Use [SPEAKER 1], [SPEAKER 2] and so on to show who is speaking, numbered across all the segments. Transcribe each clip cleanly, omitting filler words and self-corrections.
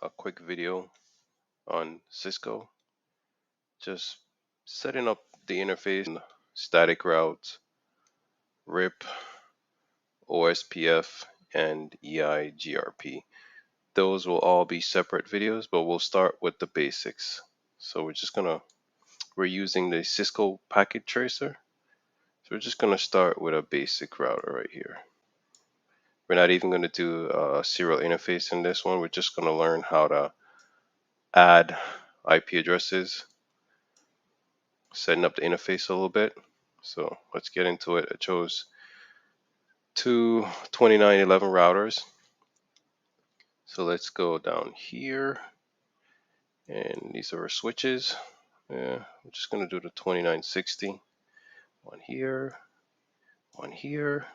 [SPEAKER 1] a quick video on Cisco, just setting up the interface, static routes, RIP, OSPF, and EIGRP. Those will all be separate videos, but we'll start with the basics. So we're using the Cisco packet tracer. So we're just gonna start with a basic router right here. We're not even gonna do a serial interface in this one. We're just gonna learn how to add IP addresses, setting up the interface a little bit. So let's get into it. I chose two 2911 routers. So let's go down here, and these are our switches. Yeah, I'm just gonna do the 2960. One here, one here.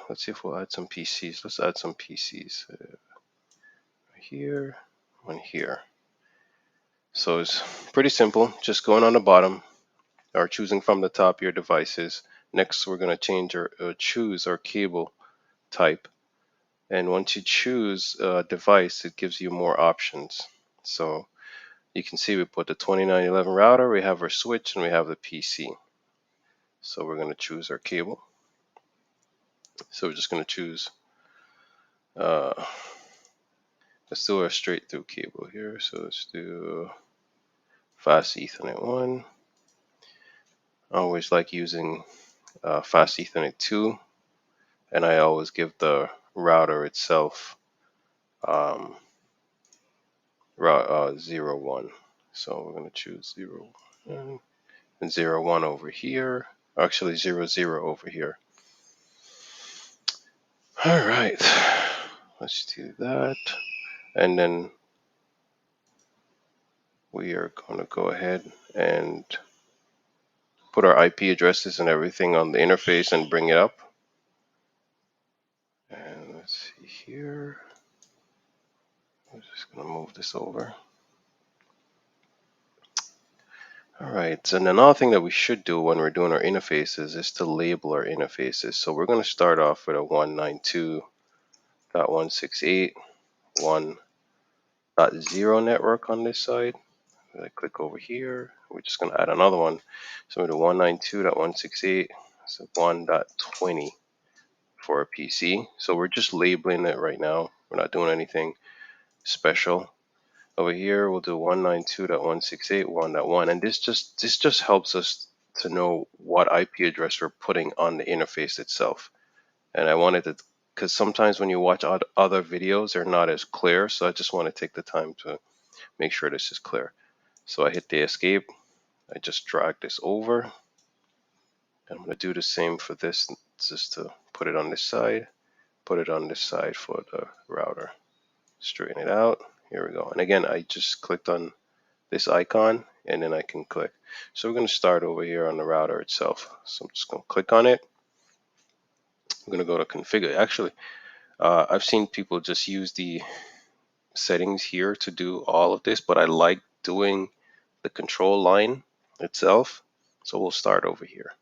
[SPEAKER 1] Let's see if we'll add some PCs. Let's add some PCs. Right here, one here. So it's pretty simple. Just going on the bottom or choosing from the top your devices. Next, we're going to choose our cable type. And once you choose a device, it gives you more options. So you can see we put the 2911 router, we have our switch, and we have the PC. So we're going to choose our cable. So we're just going to choose, let's do a straight through cable here. So let's do fast Ethernet 1. I always like using fast Ethernet 2, and I always give the router itself route 0, 1. So we're going to choose 0, 1, and 0, 1 over here. Actually 0, 0 over here. All right, let's do that. And then we are going to go ahead and put our IP addresses and everything on the interface and bring it up. And let's see here. I'm just going to move this over. All right, so another thing that we should do when we're doing our interfaces is to label our interfaces. So we're going to start off with a 192.168.1.0 network on this side. I click over here. We're just going to add another one. So we do 192.168, so 1.20 for a PC. So we're just labeling it right now. We're not doing anything special. Over here, we'll do 192.168.1.1, and this just helps us to know what IP address we're putting on the interface itself. And I wanted to, because sometimes when you watch other videos, they're not as clear. So I just want to take the time to make sure this is clear. So I hit the escape. I just drag this over. And I'm going to do the same for this, just to put it on this side, put it on this side for the router. Straighten it out. Here we go. And again, I just clicked on this icon and then I can click. So we're going to start over here on the router itself. So I'm just going to click on it. I'm going to go to configure. Actually, I've seen people just use the settings here to do all of this, but I like doing the control line itself. So we'll start over here.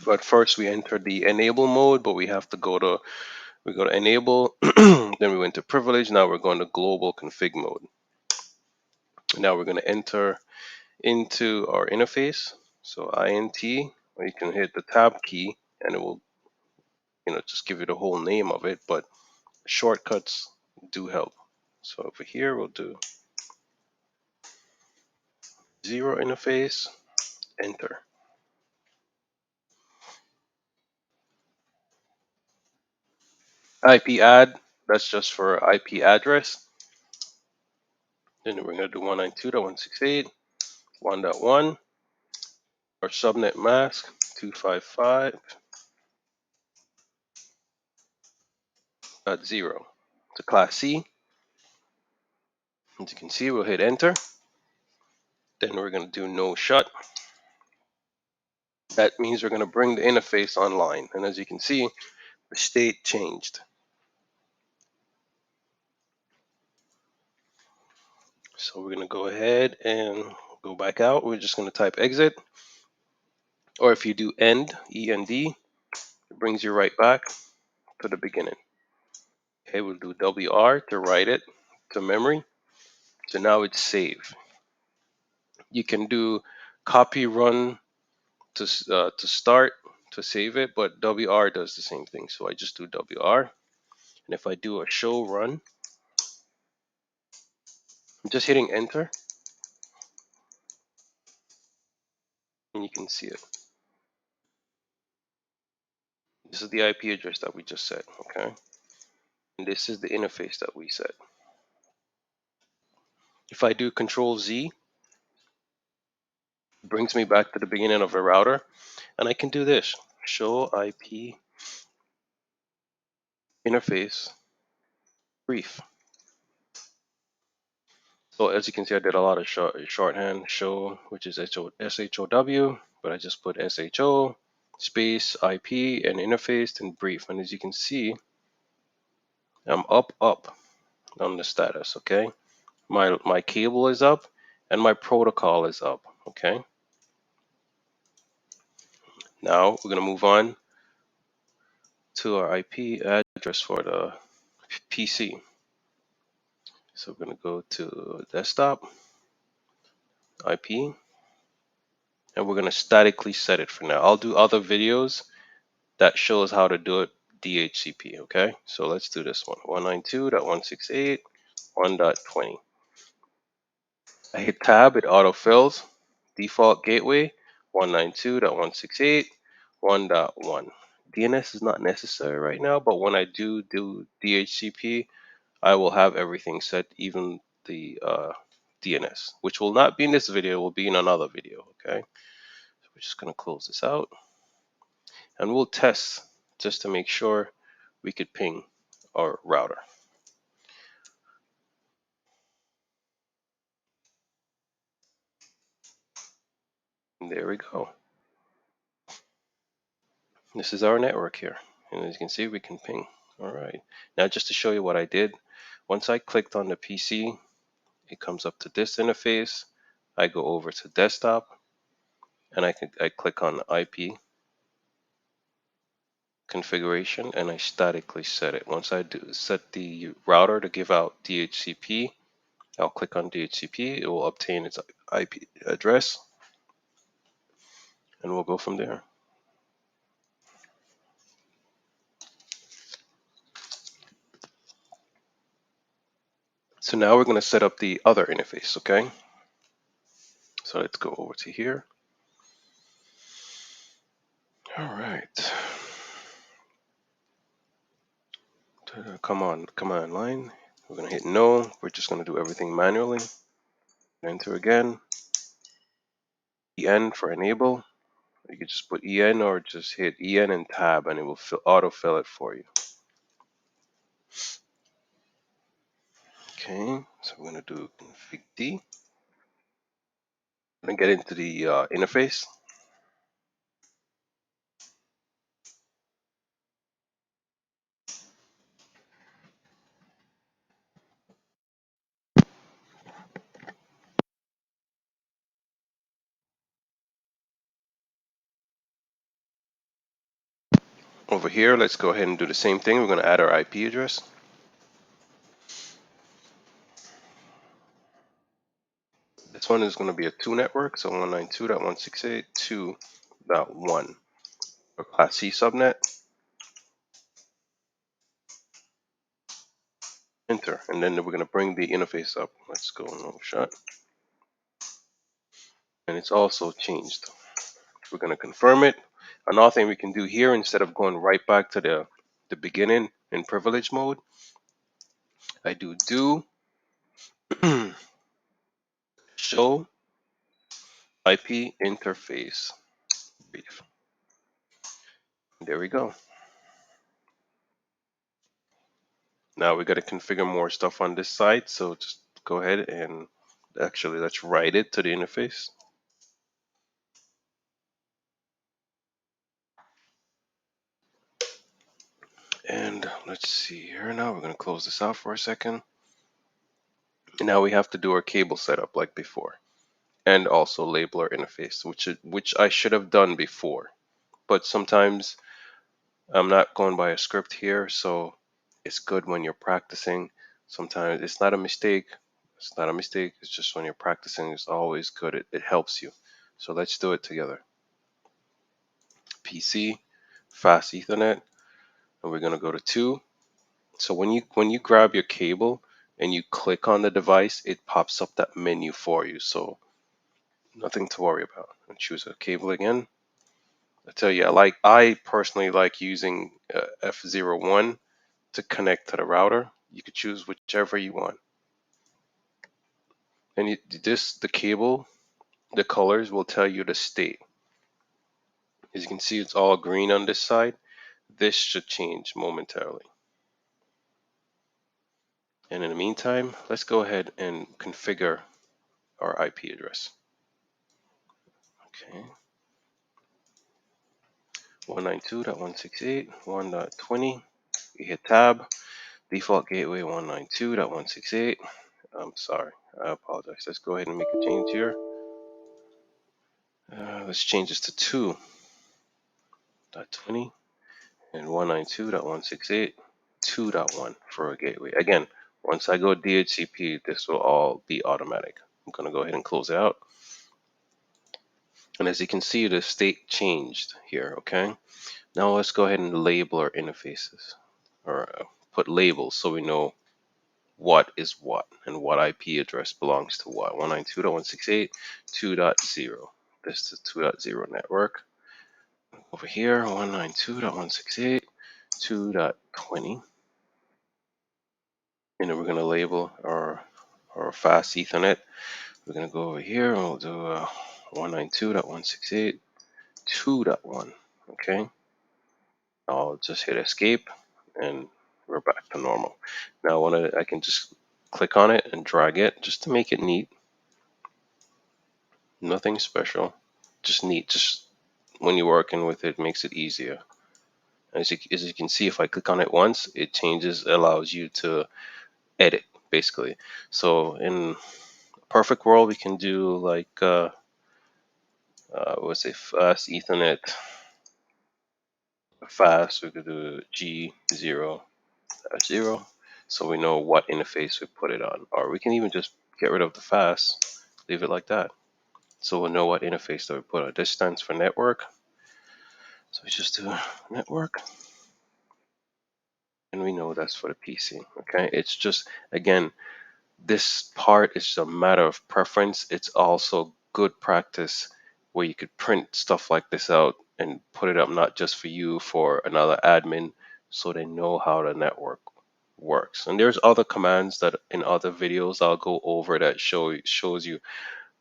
[SPEAKER 1] But first we enter the enable mode, but we have to go to enable, then we went to privilege. Now we're going to global config mode. Now we're going to enter into our interface. So INT, or you can hit the tab key and it will, just give you the whole name of it, but shortcuts do help. So over here, we'll do 0 interface, enter. IP add, that's just for IP address. Then we're going to do 192.168.1.1, our subnet mask 255.0. It's a class C. As you can see, we'll hit enter. Then we're going to do no shut. That means we're going to bring the interface online. And as you can see, the state changed. So we're going to go ahead and go back out. We're just going to type exit. Or if you do end, E-N-D, it brings you right back to the beginning. Okay, we'll do WR to write it to memory. So now it's save. You can do copy run to start to save it, but WR does the same thing. So I just do WR. And if I do a show run, I'm just hitting enter and you can see it. This is the IP address that we just set, okay? And this is the interface that we set. If I do Control Z, it brings me back to the beginning of the router, and I can do this, show IP interface brief. So as you can see, I did a lot of shorthand, show, which is SHOW, but I just put SHO, space, IP, and interface, and brief. And as you can see, I'm up on the status, okay? My cable is up, and my protocol is up, okay? Now we're gonna move on to our IP address for the PC. So we're gonna go to desktop, IP, and we're gonna statically set it for now. I'll do other videos that shows how to do it DHCP, okay? So let's do this one, 192.168.1.20. I hit tab, it autofills. Default gateway, 192.168.1.1. DNS is not necessary right now, but when I do DHCP, I will have everything set, even the DNS, which will not be in this video, will be in another video, okay? So we're just gonna close this out and we'll test just to make sure we could ping our router. And there we go. This is our network here. And as you can see, we can ping. All right. Now just to show you what I did, once I clicked on the PC, it comes up to this interface. I go over to desktop and I click on IP configuration and I statically set it. Once I do set the router to give out DHCP, I'll click on DHCP. It will obtain its IP address and we'll go from there. So now we're going to set up the other interface, okay? So let's go over to here. All right. Come online. We're going to hit no. We're just going to do everything manually. Enter again. EN for enable. You can just put EN or just hit EN and tab and it will autofill it for you. Okay, so we're going to do config D. I'm going to get into the interface. Over here, let's go ahead and do the same thing. We're going to add our IP address. This one is going to be a 2 network, so 192.168.2.1 or Class C subnet. Enter, and then we're going to bring the interface up. Let's go no shot. And it's also changed. We're going to confirm it. Another thing we can do here, instead of going right back to the beginning in privilege mode, I do show IP interface brief. There we go. Now we got to configure more stuff on this side, so just go ahead and actually let's write it to the interface. And let's see here now. We're going to close this out for a second. And now we have to do our cable setup like before, and also label our interface, which I should have done before. But sometimes I'm not going by a script here, so it's good when you're practicing. Sometimes it's not a mistake. It's not a mistake. It's just when you're practicing, it's always good. It helps you. So let's do it together. PC, fast Ethernet, and we're gonna go to 2. So when you grab your cable and you click on the device, it pops up that menu for you. So nothing to worry about. And choose a cable again. I tell you, I personally like using F01 to connect to the router. You could choose whichever you want. And the cable, the colors will tell you the state. As you can see, it's all green on this side. This should change momentarily. And in the meantime, let's go ahead and configure our IP address. Okay, 192.168.1.20. We hit tab. Default gateway 192.168. I'm sorry, I apologize. Let's go ahead and make a change here. Let's change this to 2.20 and 192.168.2.1 for a gateway. Again, once I go DHCP, this will all be automatic. I'm going to go ahead and close it out. And as you can see, the state changed here, okay? Now let's go ahead and label our interfaces, or put labels so we know what is what and what IP address belongs to what. 192.168.2.0. This is 2.0 network. Over here, 192.168.2.20. And then we're going to label our fast Ethernet. We're going to go over here and we'll do 192.168.2.1. Okay. I'll just hit escape and we're back to normal. Now I can just click on it and drag it just to make it neat. Nothing special, just neat. Just when you're working with it, makes it easier. As you can see, if I click on it once, it changes, allows you to edit basically. So in a perfect world, we can do like let's say fast Ethernet, fast. We could do G0.0, so we know what interface we put it on. Or we can even just get rid of the fast, leave it like that, so we'll know what interface that we put on. This stands for network, so we just do network, and we know that's for the PC. Okay, it's just, again, this part is a matter of preference. It's also good practice where you could print stuff like this out and put it up, not just for you, for another admin, so they know how the network works. And there's other commands that in other videos I'll go over that shows you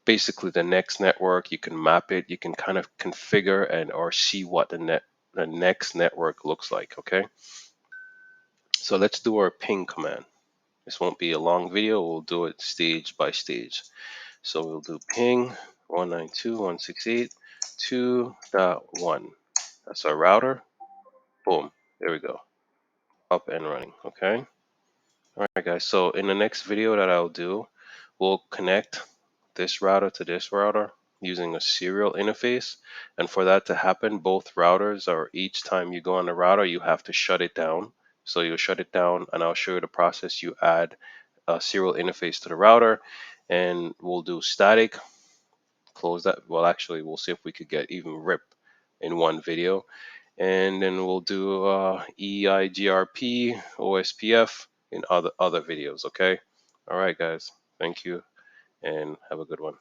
[SPEAKER 1] basically the next network. You can map it, you can kind of configure and or see what the next network looks like. Okay, so let's do our ping command. This won't be a long video. We'll do it stage by stage. So we'll do ping 192.168.2.1. That's our router. Boom. There we go. Up and running. Okay. All right, guys. So in the next video that I'll do, we'll connect this router to this router using a serial interface. And for that to happen, both routers, or each time you go on the router, you have to shut it down. So you'll shut it down, and I'll show you the process. You add a serial interface to the router, and we'll do static, close that. Well, actually, we'll see if we could get even RIP in one video. And then we'll do EIGRP, OSPF in other videos, okay? All right, guys. Thank you, and have a good one.